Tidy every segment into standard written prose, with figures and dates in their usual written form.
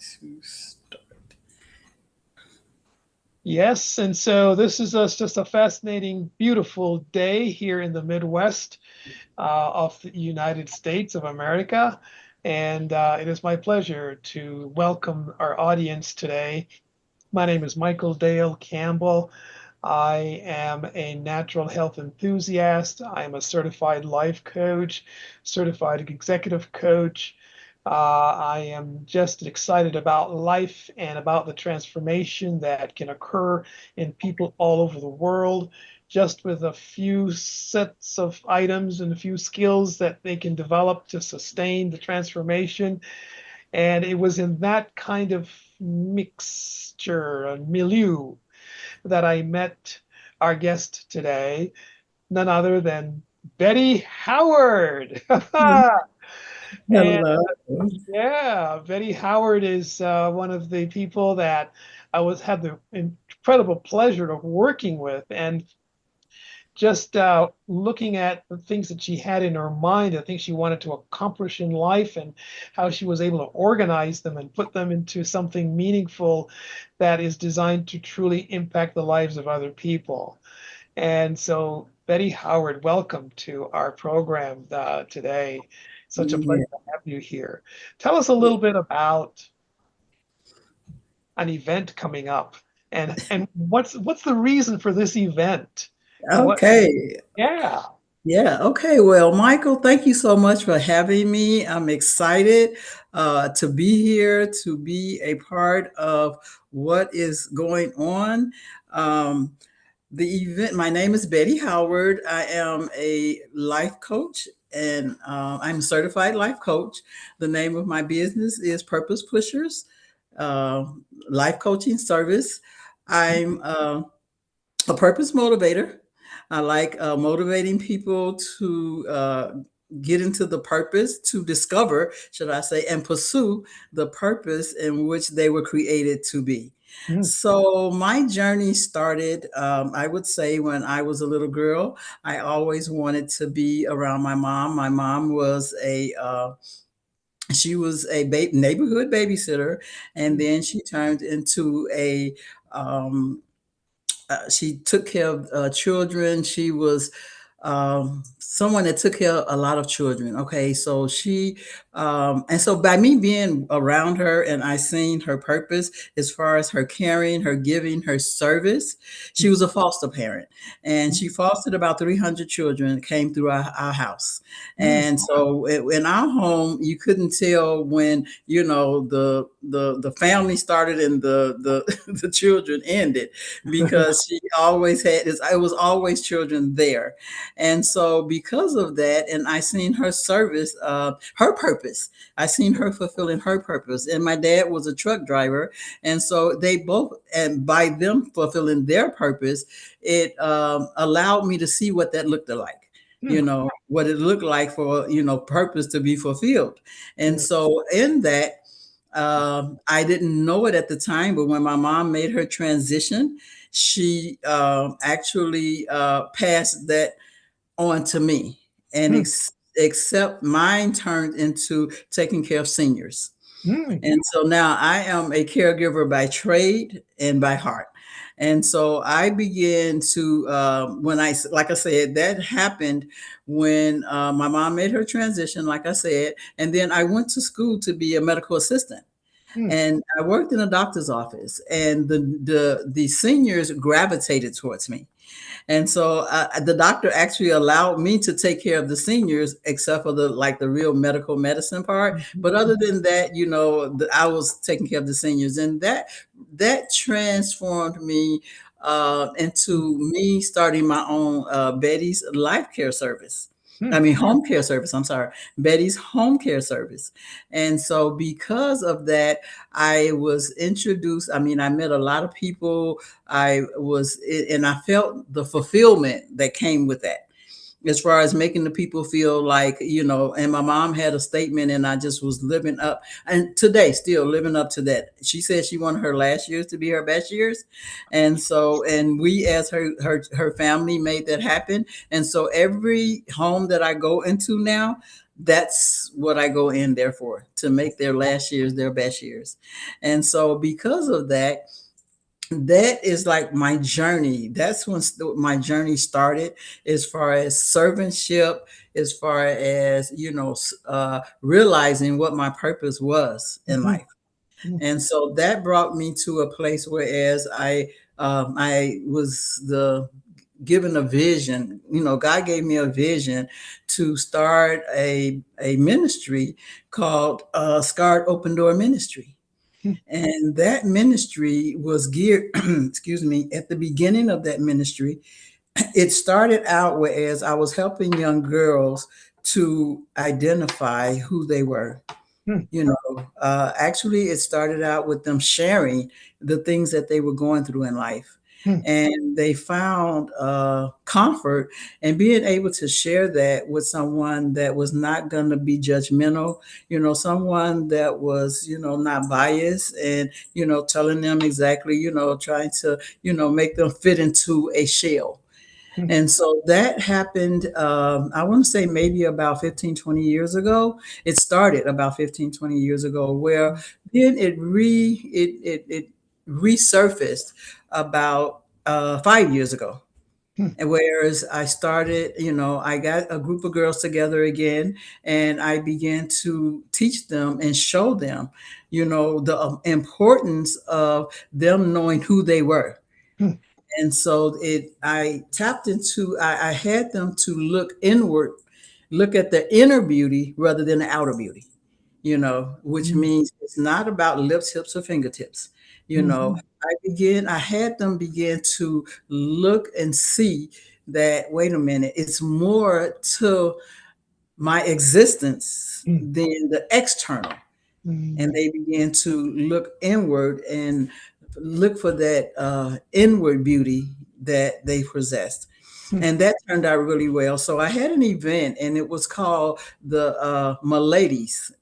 to start. Yes, and so this is just a fascinating, beautiful day here in the Midwest of the United States of America. And it is my pleasure to welcome our audience today. My name is Michael Dale Campbell. I am a natural health enthusiast. I am a certified life coach, certified executive coach. I am just excited about life and about the transformation that can occur in people all over the world, just with a few sets of items and a few skills that they can develop to sustain the transformation. And it was in that kind of mixture and milieu that I met our guest today, none other than Betty Howard. And Hello. yeah, Betty Howard is one of the people that I was had the incredible pleasure of working with, and just looking at the things that she had in her mind, the things she wanted to accomplish in life, and how she was able to organize them and put them into something meaningful that is designed to truly impact the lives of other people. And so, Betty Howard, welcome to our program today. Such a pleasure Yeah. to have you here. Tell us a little bit about an event coming up, and what's the reason for this event? What? Okay. Yeah. Yeah. Okay. Well, Michael, thank you so much for having me. I'm excited to be here, to be a part of what is going on. Um, the event, my name is Betty Howard. I am a life coach and I'm a certified life coach. The name of my business is Purpose Pushers uh, Life Coaching Service. I'm a purpose motivator. I like motivating people to get into the purpose, to discover, should I say, and pursue the purpose in which they were created to be. Mm, So, my journey started, I would say, when I was a little girl. I always wanted to be around my mom. My mom was a neighborhood babysitter, and mm, then she turned into she took care of children. She was someone that took care of a lot of children. Okay, so and so by me being around her and I seen her purpose as far as her caring, her giving, her service. She was a foster parent, and she fostered about 300 children that came through our house. mm, And so in our home, you couldn't tell when the family started and the the children ended, because she always had this, it was always children there. And so because of that, and I seen her service, her purpose, I seen her fulfilling her purpose. And my dad was a truck driver, and so they both, and by them fulfilling their purpose, it allowed me to see what that looked like, mm, what it looked like for purpose to be fulfilled. And mm, so in that, I didn't know it at the time, but when my mom made her transition, she actually passed that on to me. And mm, except mine turned into taking care of seniors. mm, And so now I am a caregiver by trade and by heart. And so I began to, like I said, that happened when my mom made her transition, like I said, and then I went to school to be a medical assistant, mm, and I worked in a doctor's office, and the seniors gravitated towards me. And so the doctor actually allowed me to take care of the seniors, except for the real medical medicine part. mhm, But other than that, I was taking care of the seniors, and that transformed me into me starting my own Betty's Life Care Service. I mm, mean, home care service. I'm sorry, Betty's Home Care Service. And so, because of that, I was introduced. I mean, I met a lot of people. And I felt the fulfillment that came with that, as far as making the people feel like, and my mom had a statement, and I just was living up, and today still living up to that. She said she wanted her last years to be her best years. And so, and we as her family made that happen. And so every home that I go into now, that's what I go in there for, to make their last years their best years. And so because of that, that is like my journey. That's when my journey started, as far as servantship, as far as, realizing what my purpose was in Mhm. life. And so that brought me to a place where, as I was the given a vision. God gave me a vision to start a ministry called Scarred Open Door Ministry. And that ministry was geared, excuse me, at the beginning of that ministry, it started out whereas I was helping young girls to identify who they were. Actually, it started out with them sharing the things that they were going through in life. And they found comfort in being able to share that with someone that was not going to be judgmental, someone that was, not biased, and, telling them exactly, trying to, make them fit into a shell. And so that happened, I want to say maybe about 15, 20 years ago. It started about 15, 20 years ago, where then it resurfaced about 5 years ago. And whereas I started, I got a group of girls together again, and I began to teach them and show them, the importance of them knowing who they were. And so I had them to look inward, look at the inner beauty rather than the outer beauty, which means it's not about lips, hips, or fingertips. You know, I had them begin to look and see that, wait a minute, it's more to my existence than the external. And they began to look inward and look for that inward beauty that they possessed. And that turned out really well. So I had an event, and it was called the Miladies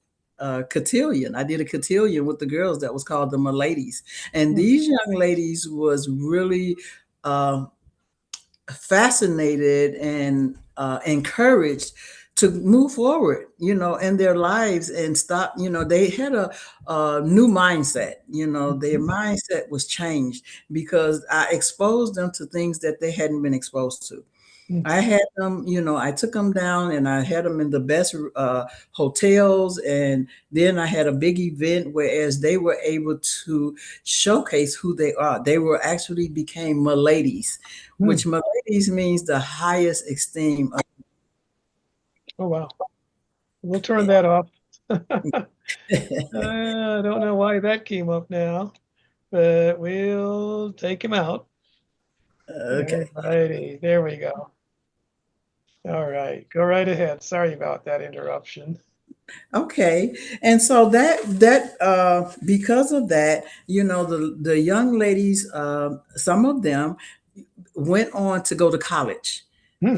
Cotillion. I did a cotillion with the girls that was called the Miladies. And these young ladies was really uh, fascinated and encouraged to move forward, in their lives, and stop. They had a new mindset. Their mindset was changed because I exposed them to things that they hadn't been exposed to. I had them, I took them down and I had them in the best hotels. And then I had a big event, whereas they were able to showcase who they are. They were actually became Miladies, which Miladies means the highest esteem. Oh, wow. We'll turn that off. I don't know why that came up now, but we'll take him out. All Okay. righty. There we go. All right. Go right ahead. Sorry about that interruption. Okay. And so that because of that, the young ladies, some of them went on to go to college, Hmm.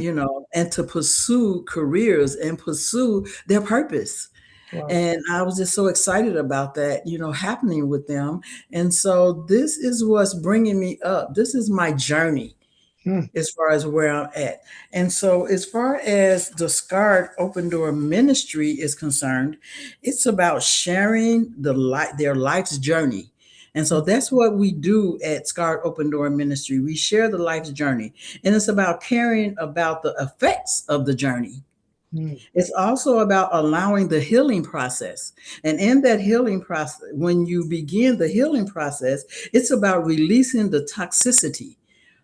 and to pursue careers and pursue their purpose. Wow. And I was just so excited about that, happening with them. And so this is what's bringing me up. This is my journey Hmm. as far as where I'm at. And so, as far as the Scarred Open Door Ministry is concerned, it's about sharing their life's journey. And so that's what we do at Scarred Open Door Ministry. We share the life's journey, and it's about caring about the effects of the journey. Hmm. It's also about allowing the healing process. And in that healing process, when you begin the healing process, it's about releasing the toxicity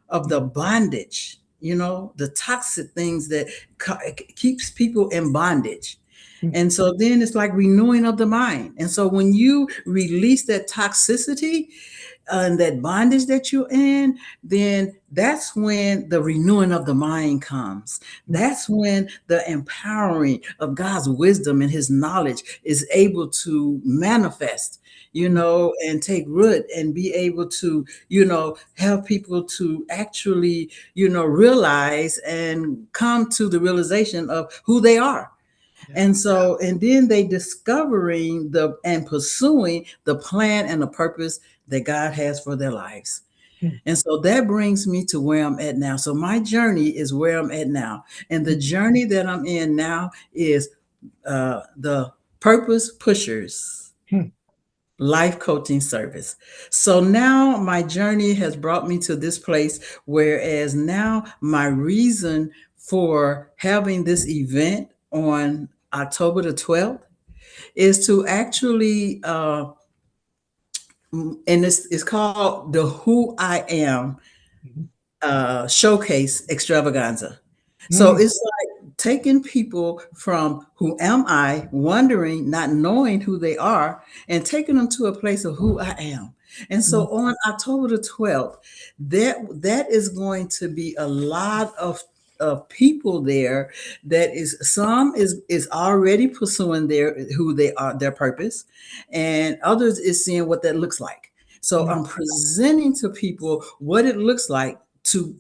of the bondage, the toxic things that keeps people in bondage. Hmm. And so then it's like renewing of the mind. And so when you release that toxicity, and that bondage that you're in, then that's when the renewing of the mind comes. That's when the empowering of God's wisdom and his knowledge is able to manifest, and take root and be able to, help people to actually, realize and come to the realization of who they are. Yeah. And so, and then they discovering the and pursuing the plan and the purpose that God has for their lives. Hmm. And so that brings me to where I'm at now. So my journey is where I'm at now. And the Hmm. journey that I'm in now is the Purpose Pushers Hmm. life coaching service. So now my journey has brought me to this place, whereas now my reason for having this event on October the 12th is to actually, and it's called the Who I Am Mhm. showcase extravaganza. So Mm, it's like taking people from who am I, wondering, not knowing who they are, and taking them to a place of who I am. And so mm, on October the 12th, that is going to be a lot of people there. That is, some is already pursuing who they are, their purpose, and others is seeing what that looks like. So mm, I'm presenting to people what it looks like to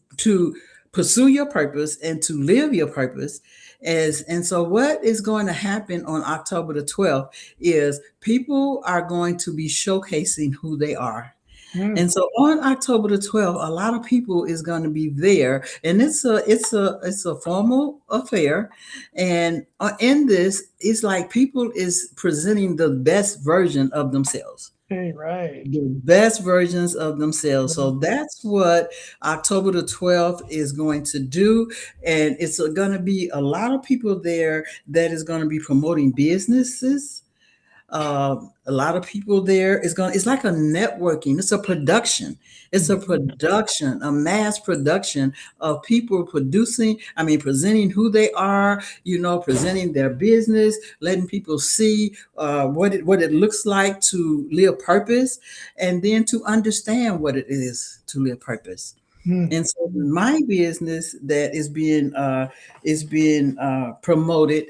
pursue your purpose and to live your purpose. As and so what is going to happen on October the 12th is people are going to be showcasing who they are. mm. And so on October the 12th, a lot of people is going to be there, and it's a formal affair. And in this, it's like people is presenting the best version of themselves, Okay, right. the best versions of themselves. Mm, So that's what October the 12th is going to do. And it's going to be a lot of people there that is going to be promoting businesses. A lot of people there is going, it's like a networking, it's a production, it's a mm, production, a mass production of people producing, I mean presenting who they are, presenting their business, letting people see what it looks like to live purpose, and then to understand what it is to live purpose. mm, And so mm. my business that is being promoted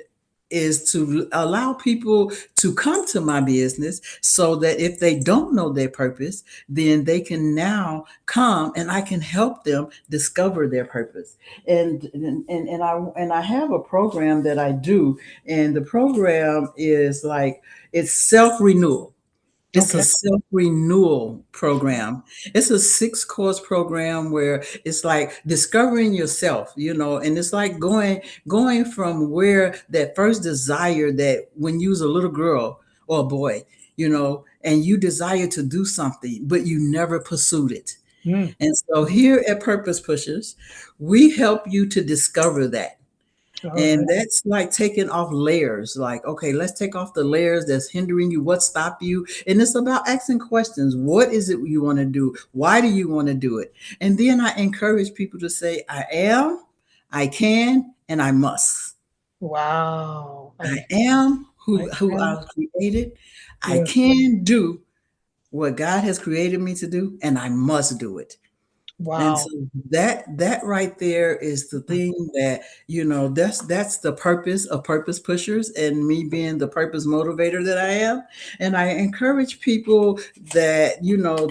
is to allow people to come to my business, so that if they don't know their purpose, then they can now come and I can help them discover their purpose. And I have a program that I do, and the program is like, it's self-renewal. It's a Okay. self renewal program. It's a 6 course program where it's like discovering yourself, and it's like going from where that first desire, that when you was a little girl or a boy, and you desire to do something, but you never pursued it. Mm, And so mm. here at Purpose Pushers, we help you to discover that. All And right. that's like taking off layers. Like, okay, let's take off the layers that's hindering you, what stop you. And it's about asking questions. What is it you want to do? Why do you want to do it? And then I encourage people to say, I am, I can, and I must. Wow. I am who, I who I can. was created. I Yeah. can do what God has created me to do, and I must do it. And so Wow. that right there is the Mm, thing that, that's the purpose of Purpose Pushers, and me being the purpose motivator that I am. And I encourage people that,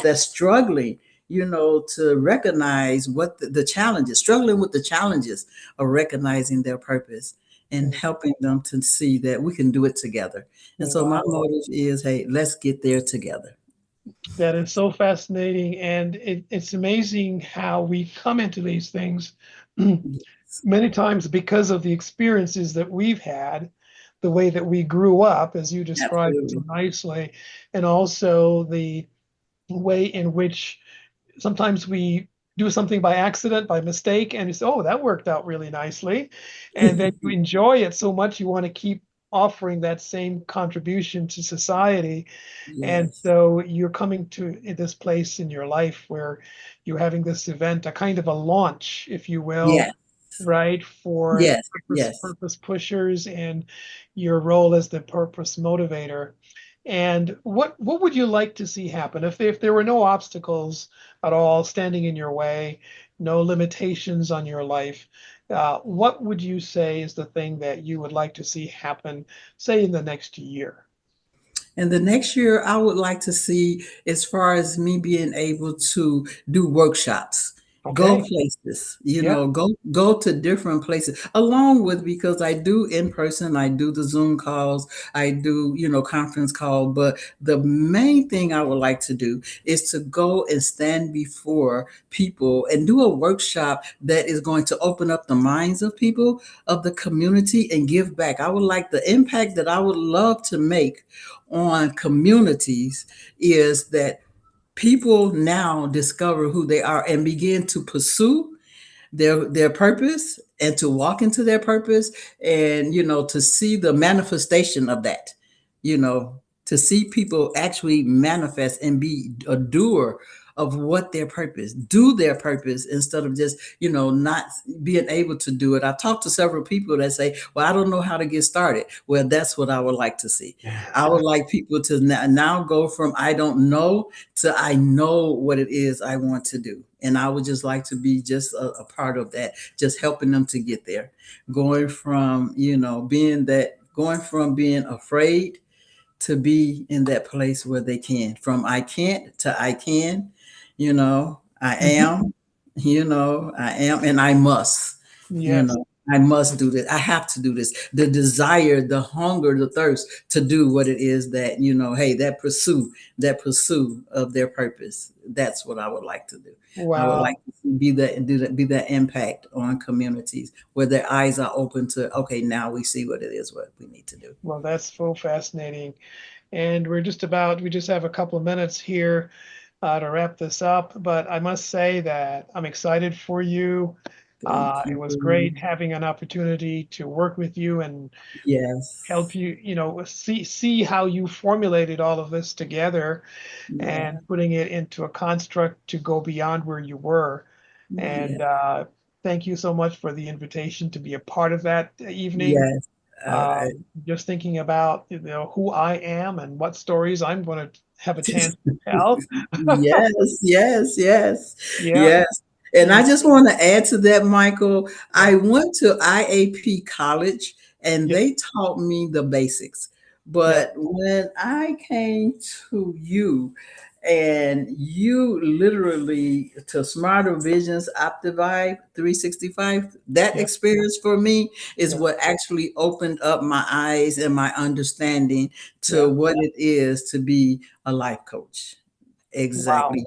that's struggling, to recognize what the challenges, struggling with the challenges of recognizing their purpose, and mm. helping them to see that we can do it together. And so my Wow. motive is, hey, let's get there together. That is so fascinating. And it's amazing how we come into these things Yes, many times because of the experiences that we've had, the way that we grew up, as you described so absolutely. nicely, and also the way in which sometimes we do something by accident, by mistake, and you say, "Oh, that worked out really nicely." And then you enjoy it so much you want to keep offering that same contribution to society. And Yes. so you're coming to this place in your life where you're having this event, a kind of a launch, if you will, Yes. right, for Yes, yes. purpose pushers and your role as the purpose motivator. And what would you like to see happen if there were no obstacles at all standing in your way, no limitations on your life? What would you say is the thing that you would like to see happen, say in the next year? And the next year, I would like to see, as far as me being able to do workshops, Go Okay. places, Yeah. go to different places along with, because I do in person, I do the Zoom calls, I do, conference call, but the main thing I would like to do is to go and stand before people and do a workshop that is going to open up the minds of people of the community and give back. I would like the impact that I would love to make on communities is that people now discover who they are and begin to pursue their purpose and to walk into their purpose, and to see the manifestation of that, to see people actually manifest and be a doer of what their purpose, do their purpose, instead of just not being able to do it. I've talked to several people that say, well, I don't know how to get started. Well, that's what I would like to see. I would like people to now go from I don't know to I know what it is I want to do. And I would just like to be just a part of that, just helping them to get there. Going from, going from being afraid to be in that place where they can. From I can't to I can, I Mhm. am, I am, and I must, you Yes. know. I must do this. I have to do this. The desire, the hunger, the thirst to do what it is that, hey, that pursuit of their purpose. That's what I would like to do. I would like Wow. to be that, be that impact on communities where their eyes are open to, okay, now we see what it is, what we need to do. Well, that's so fascinating. And we just have a couple of minutes here to wrap this up. But I must say that I'm excited for you. Thank It was great you. having an opportunity to work with you and help Yes. you, see how you formulated all of this together and Yeah. putting it into a construct to go beyond where you were. Yeah. And thank you so much for the invitation to be a part of that evening. Yes. Uh, Just thinking about, who I am and what stories I'm going to have a chance to tell. yes, yes, yes, Yeah, yes. And yeah, I just want to add to that, Michael. yeah, I went to IAP college and yeah, they taught me the basics. yeah, But when I came to you, and you literally to Smarter Visions Optivive 365, that yeah, experience for me is yeah, what actually opened up my eyes and my understanding to yeah. what it is to be a life coach. Wow. Exactly.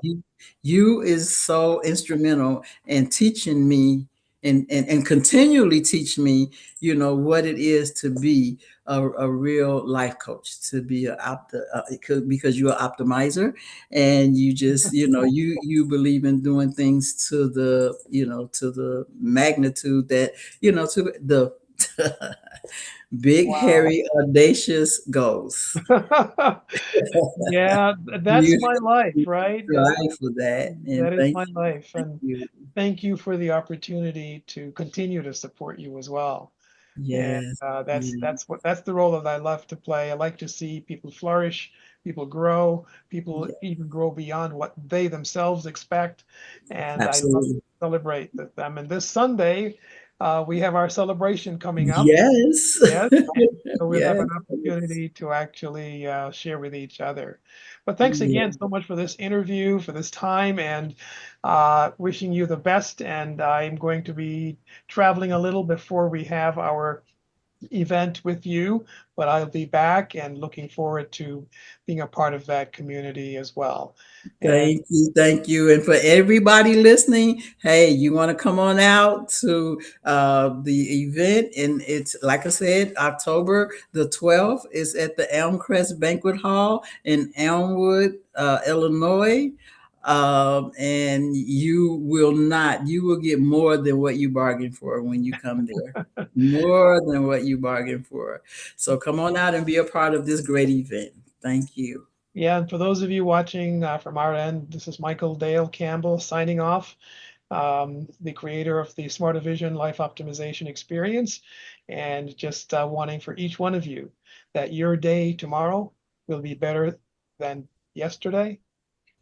You is so instrumental in teaching me and continually teach me, what it is to be a real life coach, to be because you're an optimizer, and you just, you believe in doing things to the, to the magnitude that, to the big, Wow. hairy, audacious goals. Yeah, that's You, my life, you right? strive for that. And That is thank my you. life. Thank And you. thank you for the opportunity to continue to support you as well. And Yes. Yeah. that's the role that I love to play. I like to see people flourish, people grow, people Yeah. even grow beyond what they themselves expect. And I love to Absolutely. celebrate them. And this Sunday, we have our celebration coming up. Yes. Yes. So we'll have yes. an opportunity to actually share with each other. But thanks Yeah. again so much for this interview, for this time, and wishing you the best. And I'm going to be traveling a little before we have our event with you, but I'll be back and looking forward to being a part of that community as well. And Thank you, thank you, and for everybody listening, hey, you want to come on out to the event, and it's like I said, October the 12th is at the Elmcrest Banquet Hall in Elmwood, Illinois, and you will get more than what you bargained for when you come there, more than what you bargained for. So come on out and be a part of this great event. Thank you. yeah, and for those of you watching from our end, this is Michael Dale Campbell signing off, the creator of the Smarter Vision Life Optimization Experience, and just wanting for each one of you that your day tomorrow will be better than yesterday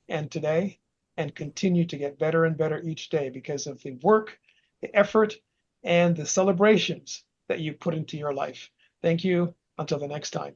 and today, and continue to get better and better each day because of the work, the effort, and the celebrations that you put into your life. Thank you. Until the next time.